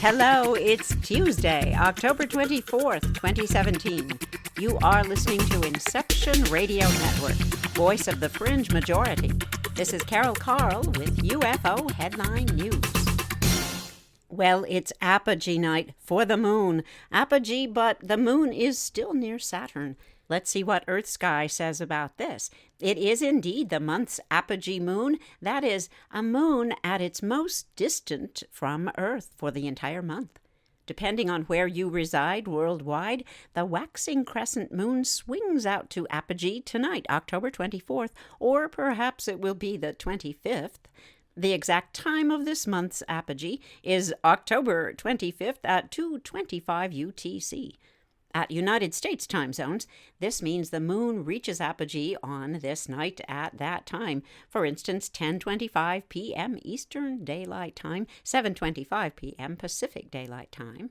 Hello, it's Tuesday, October 24th, 2017. You are listening to Inception Radio Network, voice of the fringe majority. This is Carol Carl with UFO Headline News. Well, it's Apogee night for the moon. Apogee, but the moon is still near Saturn. Let's see what Earth Sky says about this. It is indeed the month's apogee moon. That is, a moon at its most distant from Earth for the entire month. Depending on where you reside worldwide, the waxing crescent moon swings out to apogee tonight, October 24th, or perhaps it will be the 25th. The exact time of this month's apogee is October 25th at 2:25 UTC. At United States time zones, this means the moon reaches apogee on this night at that time. For instance, 10:25 p.m. Eastern Daylight Time, 7:25 p.m. Pacific Daylight Time.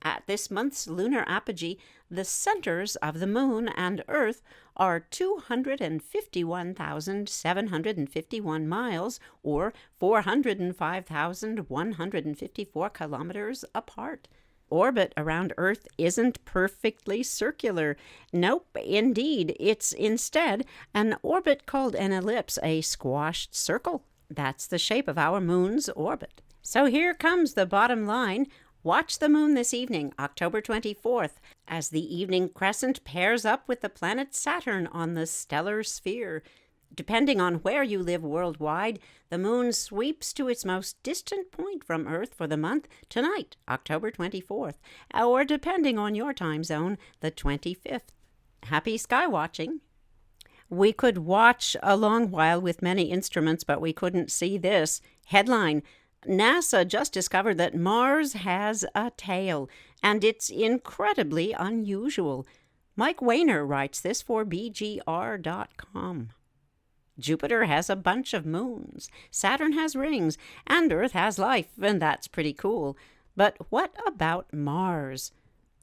At this month's lunar apogee, the centers of the moon and Earth are 251,751 miles, or 405,154 kilometers apart. Orbit around Earth isn't perfectly circular. Nope, indeed. It's instead an orbit called an ellipse, a squashed circle. That's the shape of our moon's orbit. So here comes the bottom line. Watch the moon this evening, October 24th, as the evening crescent pairs up with the planet Saturn on the stellar sphere. Depending on where you live worldwide, the moon sweeps to its most distant point from Earth for the month tonight, October 24th, or depending on your time zone, the 25th. Happy sky watching! We could watch a long while with many instruments, but we couldn't see this. Headline: NASA just discovered that Mars has a tail, and it's incredibly unusual. Mike Weiner writes this for BGR.com. Jupiter has a bunch of moons, Saturn has rings, and Earth has life, and that's pretty cool. But what about Mars?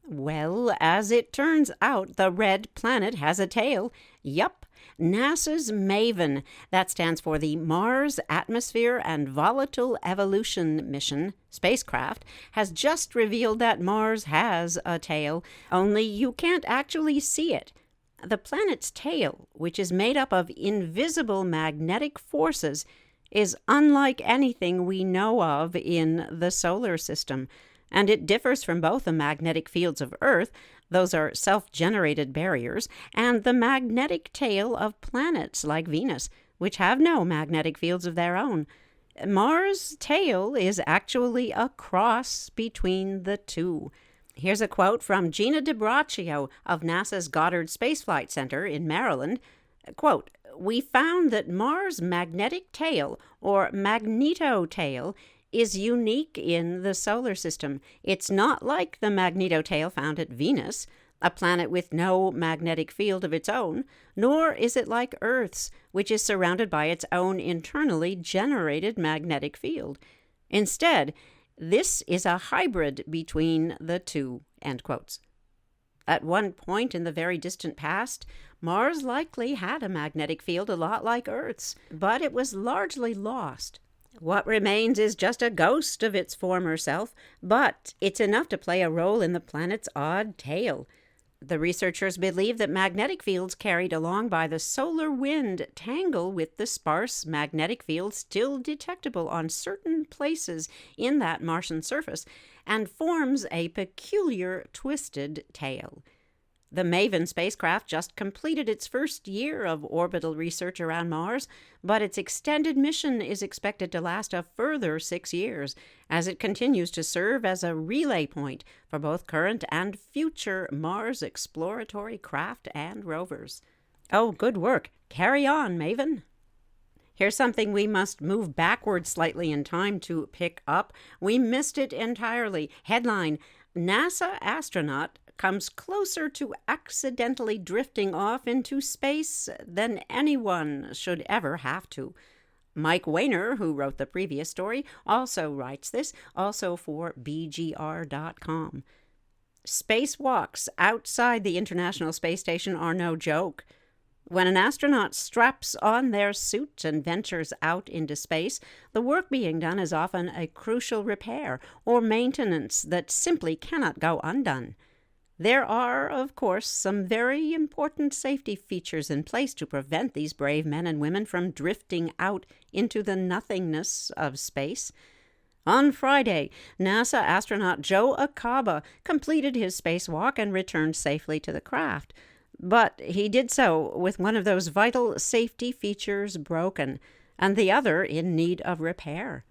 Well, as it turns out, the red planet has a tail. Yup, NASA's MAVEN, that stands for the Mars Atmosphere and Volatile Evolution Mission, spacecraft, has just revealed that Mars has a tail, only you can't actually see it. The planet's tail, which is made up of invisible magnetic forces, is unlike anything we know of in the solar system, and it differs from both the magnetic fields of Earth, those are self-generated barriers, and the magnetic tail of planets like Venus, which have no magnetic fields of their own. Mars' tail is actually a cross between the two. Here's a quote from Gina DiBraccio of NASA's Goddard Space Flight Center in Maryland. Quote, "We found that Mars' magnetic tail, or magnetotail, is unique in the solar system. It's not like the magnetotail found at Venus, a planet with no magnetic field of its own, nor is it like Earth's, which is surrounded by its own internally generated magnetic field. Instead, this is a hybrid between the two," end quotes. At one point in the very distant past, Mars likely had a magnetic field a lot like Earth's, but it was largely lost. What remains is just a ghost of its former self, but it's enough to play a role in the planet's odd tail. The researchers believe that magnetic fields carried along by the solar wind tangle with the sparse magnetic field still detectable on certain places in that Martian surface and forms a peculiar twisted tail. The MAVEN spacecraft just completed its first year of orbital research around Mars, but its extended mission is expected to last a further 6 years, as it continues to serve as a relay point for both current and future Mars exploratory craft and rovers. Oh, good work. Carry on, MAVEN. Here's something we must move backward slightly in time to pick up. We missed it entirely. Headline: NASA astronaut comes closer to accidentally drifting off into space than anyone should ever have to. Mike Weiner, who wrote the previous story, also writes this, also for BGR.com. Spacewalks outside the International Space Station are no joke. When an astronaut straps on their suit and ventures out into space, the work being done is often a crucial repair or maintenance that simply cannot go undone. There are, of course, some very important safety features in place to prevent these brave men and women from drifting out into the nothingness of space. On Friday, NASA astronaut Joe Acaba completed his spacewalk and returned safely to the craft. But he did so with one of those vital safety features broken, and the other in need of repair.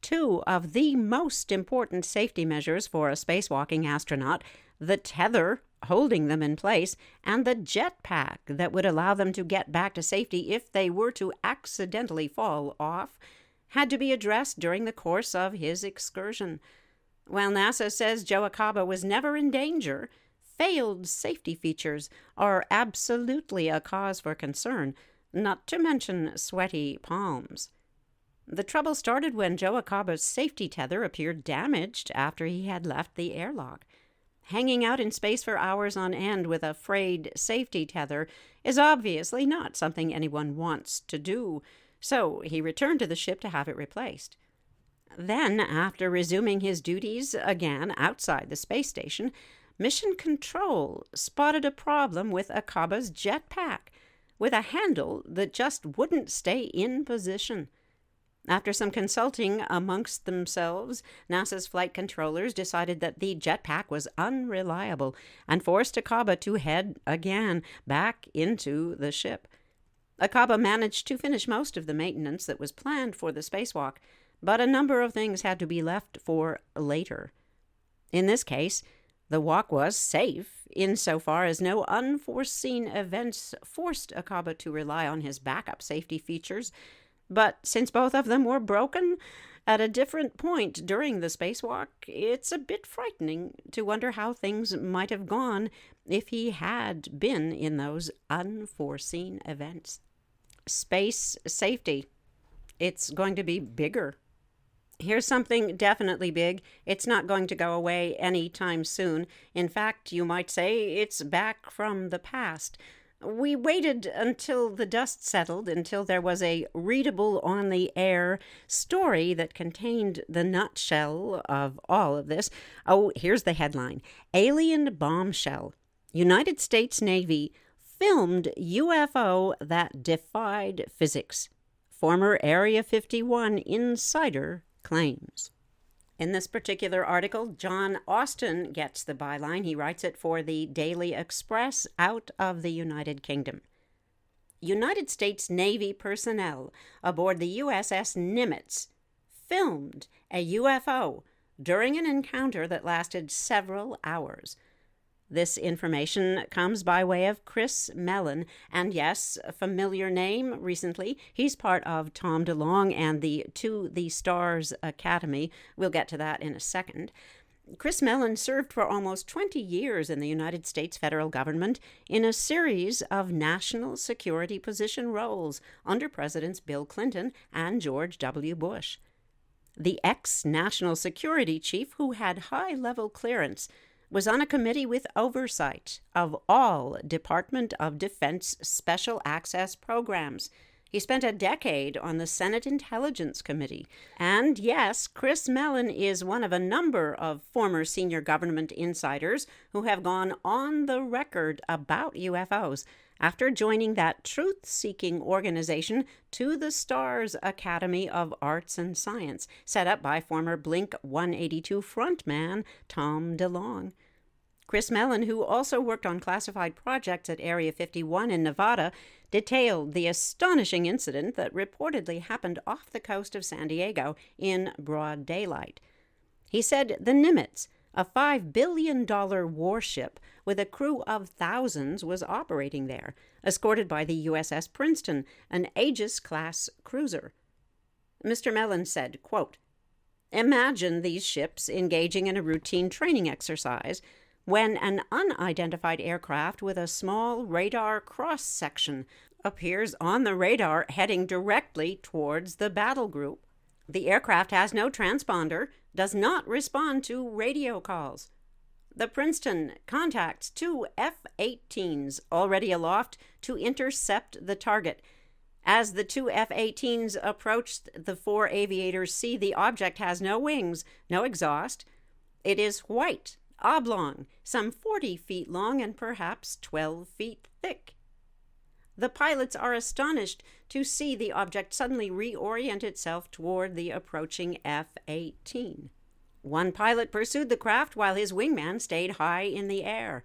Two of the most important safety measures for a spacewalking astronaut, the tether holding them in place, and the jetpack that would allow them to get back to safety if they were to accidentally fall off, had to be addressed during the course of his excursion. While NASA says Joe Acaba was never in danger, failed safety features are absolutely a cause for concern, not to mention sweaty palms. The trouble started when Joe Acaba's safety tether appeared damaged after he had left the airlock. Hanging out in space for hours on end with a frayed safety tether is obviously not something anyone wants to do, so he returned to the ship to have it replaced. Then, after resuming his duties again outside the space station, Mission Control spotted a problem with Acaba's jetpack, with a handle that just wouldn't stay in position. After some consulting amongst themselves, NASA's flight controllers decided that the jetpack was unreliable and forced Acaba to head again back into the ship. Acaba managed to finish most of the maintenance that was planned for the spacewalk, but a number of things had to be left for later. In this case, the walk was safe insofar as no unforeseen events forced Acaba to rely on his backup safety features, but since both of them were broken at a different point during the spacewalk, it's a bit frightening to wonder how things might have gone if he had been in those unforeseen events. Space safety. It's going to be bigger. Here's something definitely big. It's not going to go away anytime soon. In fact, you might say it's back from the past. We waited until the dust settled, until there was a readable on-the-air story that contained the nutshell of all of this. Oh, here's the headline. Alien bombshell. United States Navy filmed UFO that defied physics. Former Area 51 insider claims. In this particular article, John Austin gets the byline. He writes it for the Daily Express out of the United Kingdom. United States Navy personnel aboard the USS Nimitz filmed a UFO during an encounter that lasted several hours. This information comes by way of Chris Mellon, and yes, a familiar name recently. He's part of Tom DeLonge and the To the Stars Academy. We'll get to that in a second. Chris Mellon served for almost 20 years in the United States federal government in a series of national security position roles under Presidents Bill Clinton and George W. Bush. The ex-national security chief, who had high-level clearance, was on a committee with oversight of all Department of Defense special access programs. He spent a decade on the Senate Intelligence Committee. And yes, Chris Mellon is one of a number of former senior government insiders who have gone on the record about UFOs after joining that truth-seeking organization To the Stars Academy of Arts and Science, set up by former Blink 182 frontman Tom DeLonge. Chris Mellon, who also worked on classified projects at Area 51 in Nevada, detailed the astonishing incident that reportedly happened off the coast of San Diego in broad daylight. He said the Nimitz, a $5 billion warship with a crew of thousands, was operating there, escorted by the USS Princeton, an Aegis-class cruiser. Mr. Mellon said, quote, "Imagine these ships engaging in a routine training exercise when an unidentified aircraft with a small radar cross-section appears on the radar heading directly towards the battle group. The aircraft has no transponder, does not respond to radio calls. The Princeton contacts two F-18s already aloft to intercept the target. As the two F-18s approach, the four aviators see the object has no wings, no exhaust. It is white, oblong, some 40 feet long and perhaps 12 feet thick. The pilots are astonished to see the object suddenly reorient itself toward the approaching F-18. One pilot pursued the craft while his wingman stayed high in the air.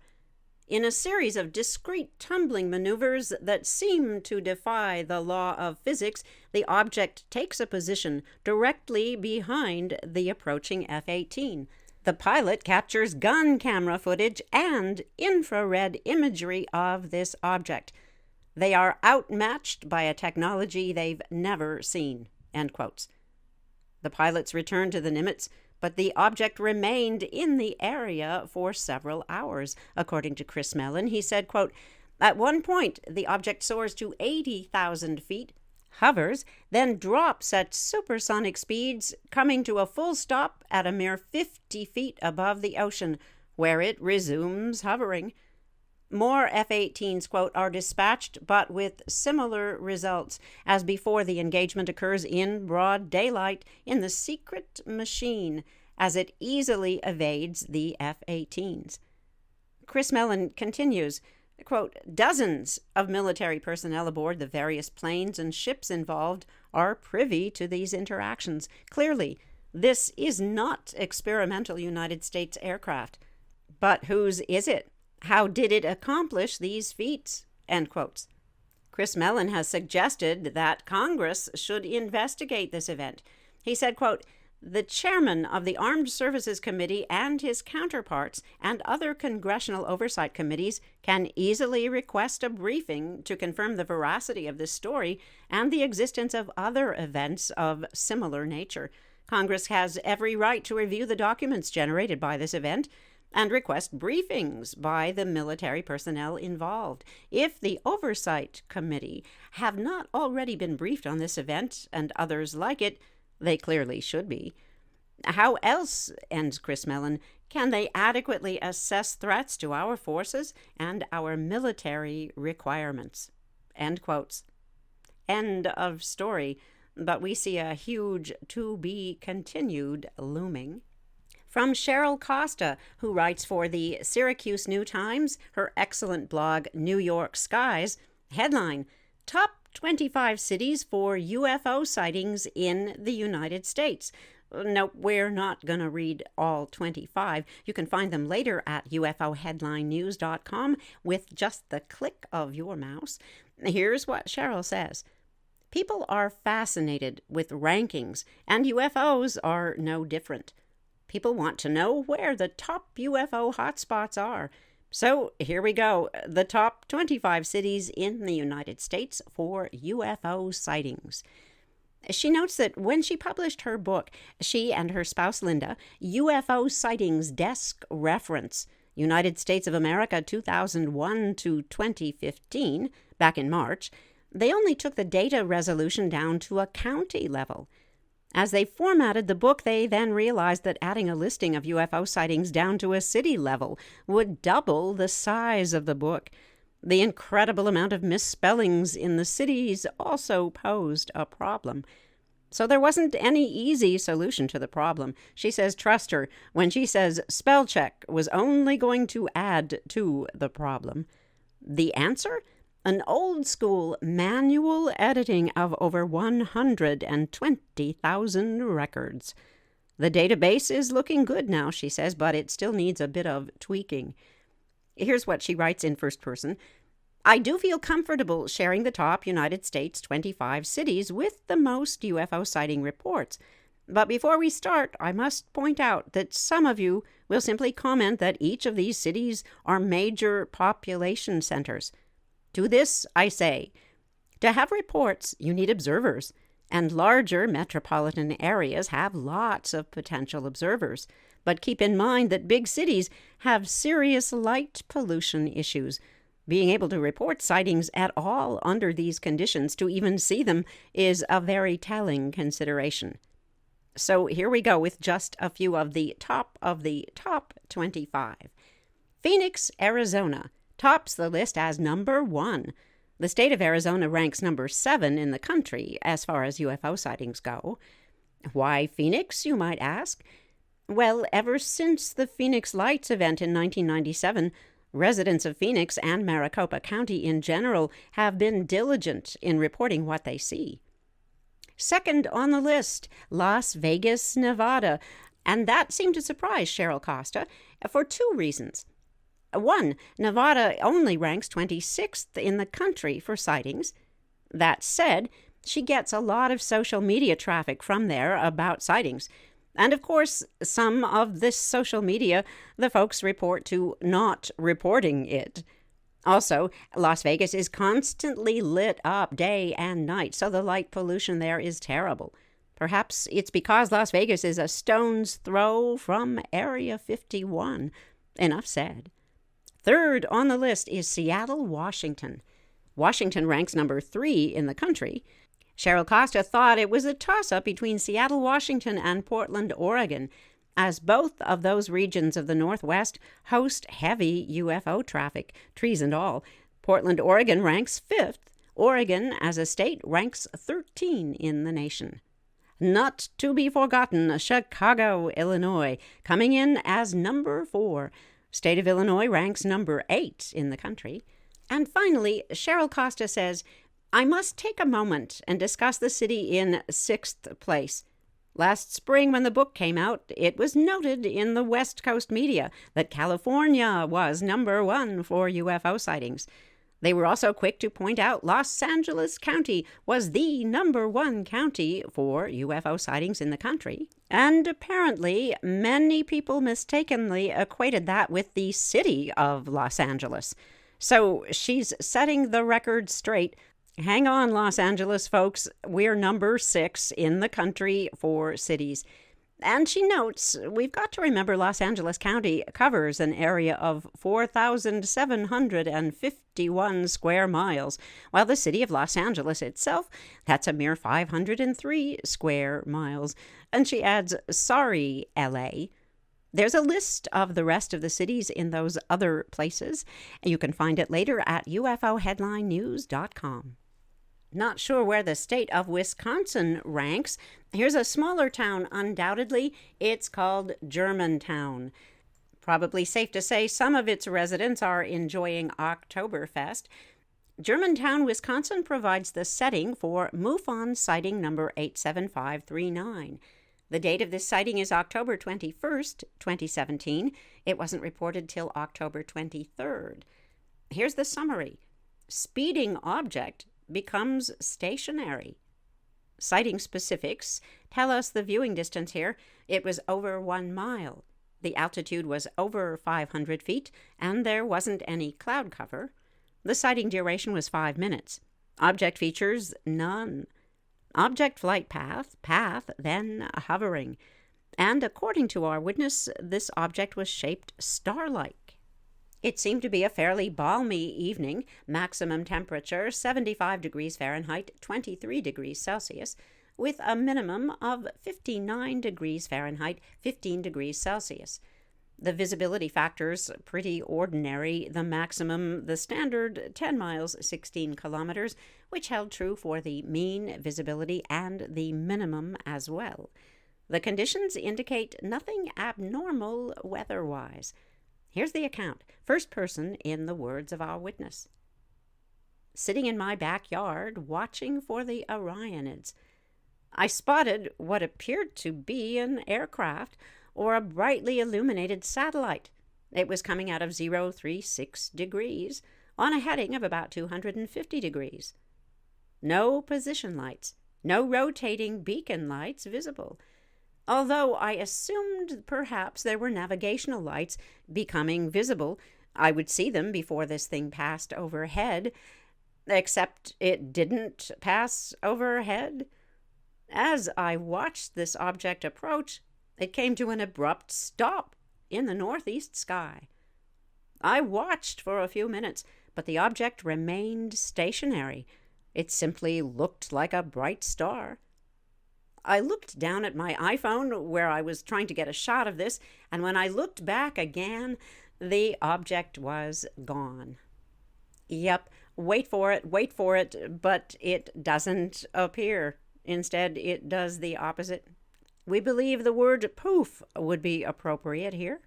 In a series of discrete tumbling maneuvers that seem to defy the law of physics, the object takes a position directly behind the approaching F-18. The pilot captures gun camera footage and infrared imagery of this object. They are outmatched by a technology they've never seen, end quotes. The pilots returned to the Nimitz, but the object remained in the area for several hours. According to Chris Mellon, he said, quote, "At one point, the object soars to 80,000 feet, hovers, then drops at supersonic speeds, coming to a full stop at a mere 50 feet above the ocean, where it resumes hovering. More F-18s, quote, are dispatched, but with similar results. As before, the engagement occurs in broad daylight in the secret machine, as it easily evades the F-18s. Chris Mellon continues, quote, "Dozens of military personnel aboard the various planes and ships involved are privy to these interactions. Clearly, this is not experimental United States aircraft. But whose is it? How did it accomplish these feats?" End quotes. Chris Mellon has suggested that Congress should investigate this event. He said, quote, "The chairman of the Armed Services Committee and his counterparts and other congressional oversight committees can easily request a briefing to confirm the veracity of this story and the existence of other events of similar nature. Congress has every right to review the documents generated by this event and request briefings by the military personnel involved. If the Oversight Committee have not already been briefed on this event and others like it, they clearly should be. How else," ends Chris Mellon, "can they adequately assess threats to our forces and our military requirements?" End quotes. End of story. But we see a huge to be continued looming. From Cheryl Costa, who writes for the Syracuse New Times, her excellent blog, New York Skies, headline, "Top 25 Cities for UFO Sightings in the United States." Nope, we're not going to read all 25. You can find them later at ufoheadlinenews.com with just the click of your mouse. Here's what Cheryl says. "People are fascinated with rankings, and UFOs are no different. People want to know where the top UFO hotspots are. So here we go, the top 25 cities in the United States for UFO sightings." She notes that when she published her book, she and her spouse Linda, UFO Sightings Desk Reference, United States of America 2001 to 2015, back in March, they only took the data resolution down to a county level. As they formatted the book, they then realized that adding a listing of UFO sightings down to a city level would double the size of the book. The incredible amount of misspellings in the cities also posed a problem. So there wasn't any easy solution to the problem. She says trust her when she says spell check was only going to add to the problem. The answer? An old-school manual editing of over 120,000 records. The database is looking good now, she says, but it still needs a bit of tweaking. Here's what she writes in first person. "I do feel comfortable sharing the top United States 25 cities with the most UFO sighting reports. But before we start, I must point out that some of you will simply comment that each of these cities are major population centers. To this, I say, to have reports, you need observers, and larger metropolitan areas have lots of potential observers. But keep in mind that big cities have serious light pollution issues. Being able to report sightings at all under these conditions, to even see them, is a very telling consideration." So here we go with just a few of the top 25. Phoenix, Arizona, tops the list as number 1. The state of Arizona ranks number 7 in the country as far as UFO sightings go. Why Phoenix, you might ask? Well, ever since the Phoenix Lights event in 1997, residents of Phoenix and Maricopa County in general have been diligent in reporting what they see. Second on the list, Las Vegas, Nevada, and that seemed to surprise Cheryl Costa for 2 reasons. 1, Nevada only ranks 26th in the country for sightings. That said, she gets a lot of social media traffic from there about sightings. And of course, some of this social media, the folks report to not reporting it. Also, Las Vegas is constantly lit up day and night, so the light pollution there is terrible. Perhaps it's because Las Vegas is a stone's throw from Area 51. Enough said. Third on the list is Seattle, Washington. Washington ranks number 3 in the country. Cheryl Costa thought it was a toss-up between Seattle, Washington, and Portland, Oregon, as both of those regions of the Northwest host heavy UFO traffic, trees and all. Portland, Oregon ranks 5th. Oregon, as a state, ranks 13 in the nation. Not to be forgotten, Chicago, Illinois, coming in as number 4. State of Illinois ranks number 8 in the country. And finally, Cheryl Costa says, I must take a moment and discuss the city in 6th place. Last spring, when the book came out, it was noted in the West Coast media that California was number 1 for UFO sightings. They were also quick to point out Los Angeles County was the number 1 county for UFO sightings in the country. And apparently, many people mistakenly equated that with the city of Los Angeles. So she's setting the record straight. Hang on, Los Angeles folks. We're number 6 in the country for cities. And she notes, we've got to remember Los Angeles County covers an area of 4,751 square miles, while the city of Los Angeles itself, that's a mere 503 square miles. And she adds, sorry, LA. There's a list of the rest of the cities in those other places. You can find it later at ufoheadlinenews.com. Not sure where the state of Wisconsin ranks. Here's a smaller town, undoubtedly. It's called Germantown. Probably safe to say some of its residents are enjoying Oktoberfest. Germantown, Wisconsin provides the setting for MUFON sighting number 87539. The date of this sighting is October 21st, 2017. It wasn't reported till October 23rd. Here's the summary. Speeding object becomes stationary. Sighting specifics tell us the viewing distance here. It was over 1 mile. The altitude was over 500 feet, and there wasn't any cloud cover. The sighting duration was 5 minutes. Object features, none. Object flight path, then hovering. And according to our witness, this object was shaped star-like. It seemed to be a fairly balmy evening, maximum temperature 75 degrees Fahrenheit, 23 degrees Celsius, with a minimum of 59 degrees Fahrenheit, 15 degrees Celsius. The visibility factors pretty ordinary, the maximum, the standard 10 miles, 16 kilometers, which held true for the mean visibility and the minimum as well. The conditions indicate nothing abnormal weather-wise. Here's the account, first person in the words of our witness. Sitting in my backyard, watching for the Orionids, I spotted what appeared to be an aircraft or a brightly illuminated satellite. It was coming out of 036 degrees on a heading of about 250 degrees. No position lights, no rotating beacon lights visible. Although I assumed perhaps there were navigational lights becoming visible, I would see them before this thing passed overhead, except it didn't pass overhead. As I watched this object approach, it came to an abrupt stop in the northeast sky. I watched for a few minutes, but the object remained stationary. It simply looked like a bright star. I looked down at my iPhone where I was trying to get a shot of this, and when I looked back again, the object was gone. Yep, wait for it, but it doesn't appear. Instead, it does the opposite. We believe the word poof would be appropriate here.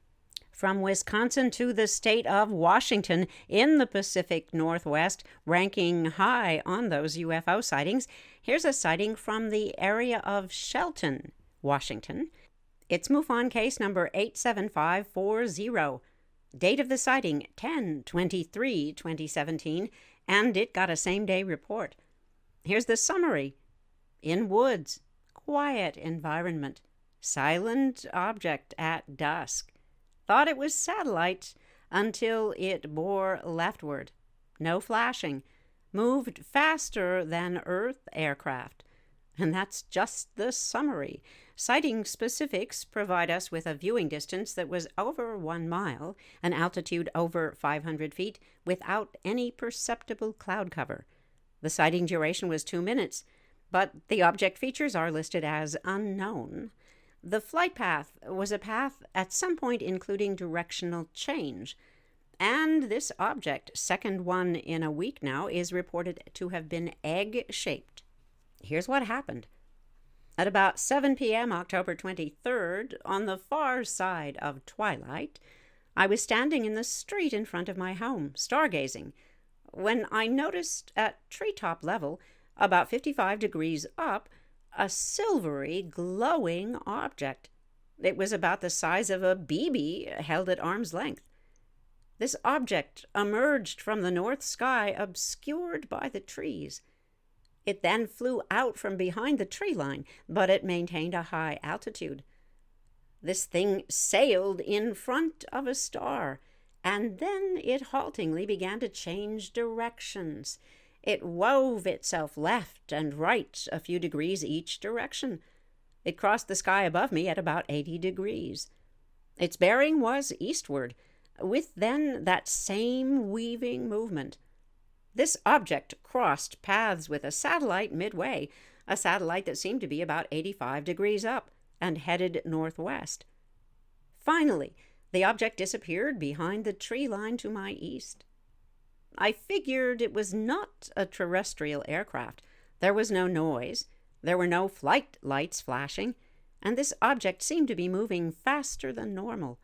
From Wisconsin to the state of Washington in the Pacific Northwest, ranking high on those UFO sightings, here's a sighting from the area of Shelton, Washington. It's MUFON case number 87540. Date of the sighting, 10/23/2017, and it got a same-day report. Here's the summary. In woods, quiet environment, silent object at dusk. Thought it was satellite until it bore leftward. No flashing. Moved faster than Earth aircraft. And that's just the summary. Sighting specifics provide us with a viewing distance that was over 1 mile, an altitude over 500 feet, without any perceptible cloud cover. The sighting duration was 2 minutes, but the object features are listed as unknown. The flight path was a path at some point including directional change. And this object, second one in a week now, is reported to have been egg-shaped. Here's what happened. At about 7 p.m. October 23rd, on the far side of twilight, I was standing in the street in front of my home, stargazing, when I noticed at treetop level, about 55 degrees up, a silvery, glowing object. It was about the size of a BB held at arm's length. This object emerged from the north sky, obscured by the trees. It then flew out from behind the tree line, but it maintained a high altitude. This thing sailed in front of a star, and then it haltingly began to change directions. It wove itself left and right a few degrees each direction. It crossed the sky above me at about 80 degrees. Its bearing was eastward, with then that same weaving movement. This object crossed paths with a satellite midway, a satellite that seemed to be about 85 degrees up and headed northwest. Finally, the object disappeared behind the tree line to my east. I figured it was not a terrestrial aircraft. There was no noise. There were no flight lights flashing, and this object seemed to be moving faster than normal.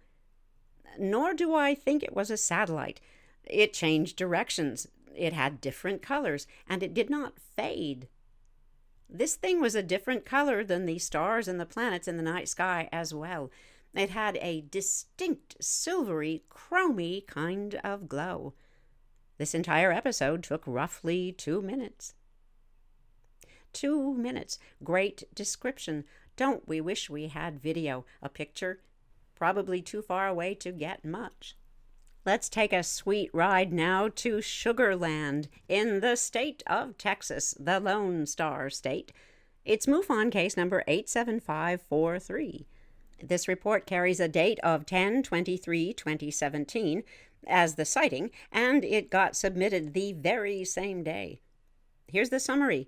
Nor do I think it was a satellite. It changed directions. It had different colors, and it did not fade. This thing was a different color than the stars and the planets in the night sky as well. It had a distinct silvery, chromy kind of glow. This entire episode took roughly 2 minutes. 2 minutes. Great description. Don't we wish we had video? A picture? Probably too far away to get much. Let's take a sweet ride now to Sugar Land in the state of Texas, the Lone Star State. It's MUFON case number 87543. This report carries a date of 10/23/2017 as the sighting, and it got submitted the very same day. Here's the summary.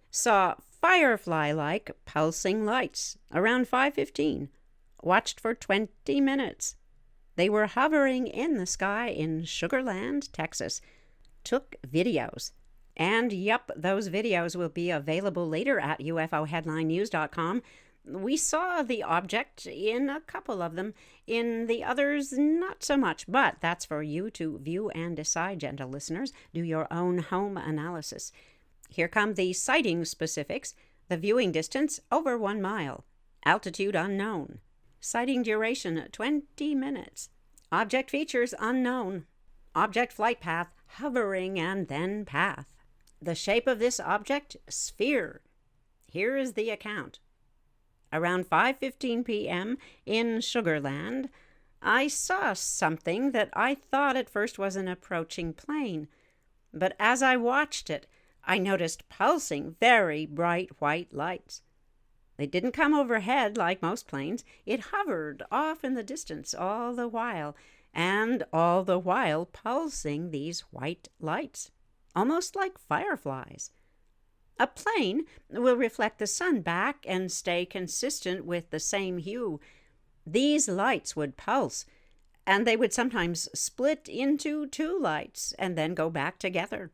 Saw firefly-like pulsing lights around 5:15. Watched for 20 minutes. They were hovering in the sky in Sugar Land, Texas. Took videos. And yep, those videos will be available later at UFOheadlinenews.com. We saw the object in a couple of them. In the others, not so much. But that's for you to view and decide, gentle listeners. Do your own home analysis. Here come the sighting specifics. The viewing distance, over 1 mile. Altitude unknown. Sighting duration, 20 minutes. Object features unknown. Object flight path, hovering and then path. The shape of this object, sphere. Here is the account. Around 5:15 p.m. in Sugar Land, I saw something that I thought at first was an approaching plane. But as I watched it, I noticed pulsing, very bright white lights. They didn't come overhead like most planes. It hovered off in the distance all the while, and all the while pulsing these white lights, almost like fireflies. A plane will reflect the sun back and stay consistent with the same hue. These lights would pulse, and they would sometimes split into two lights and then go back together.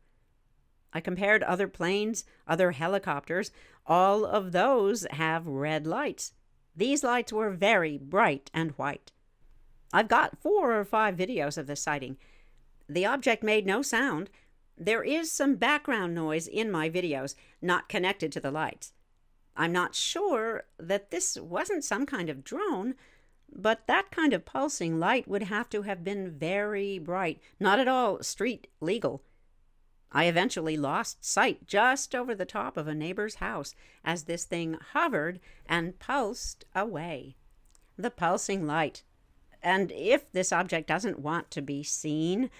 I compared other planes, other helicopters. All of those have red lights. These lights were very bright and white. I've got 4 or 5 videos of this sighting. The object made no sound. There is some background noise in my videos, not connected to the lights. I'm not sure that this wasn't some kind of drone, but that kind of pulsing light would have to have been very bright, not at all street legal. I eventually lost sight just over the top of a neighbor's house as this thing hovered and pulsed away. The pulsing light. And if this object doesn't want to be seen,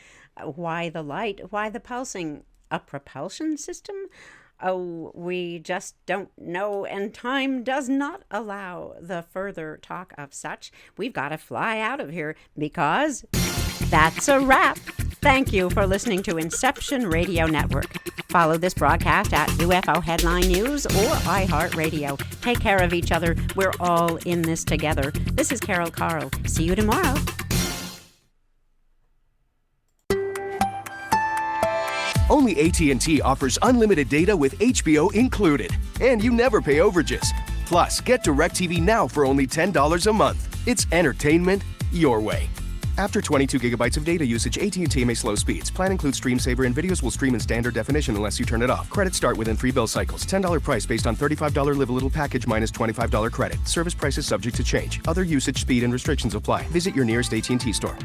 why the light? Why the pulsing? A propulsion system? Oh, we just don't know, and time does not allow the further talk of such. We've got to fly out of here because that's a wrap. Thank you for listening to Inception Radio Network. Follow this broadcast at UFO Headline News or iHeartRadio. Take care of each other. We're all in this together. This is Carol Carl. See you tomorrow. Only AT&T offers unlimited data with HBO included. And you never pay overages. Plus, get DirecTV Now for only $10 a month. It's entertainment your way. After 22 gigabytes of data usage, AT&T may slow speeds. Plan includes Stream Saver and videos will stream in standard definition unless you turn it off. Credits start within 3 bill cycles. $10 price based on $35 Live a Little package minus $25 credit. Service prices subject to change. Other usage, speed, and restrictions apply. Visit your nearest AT&T store.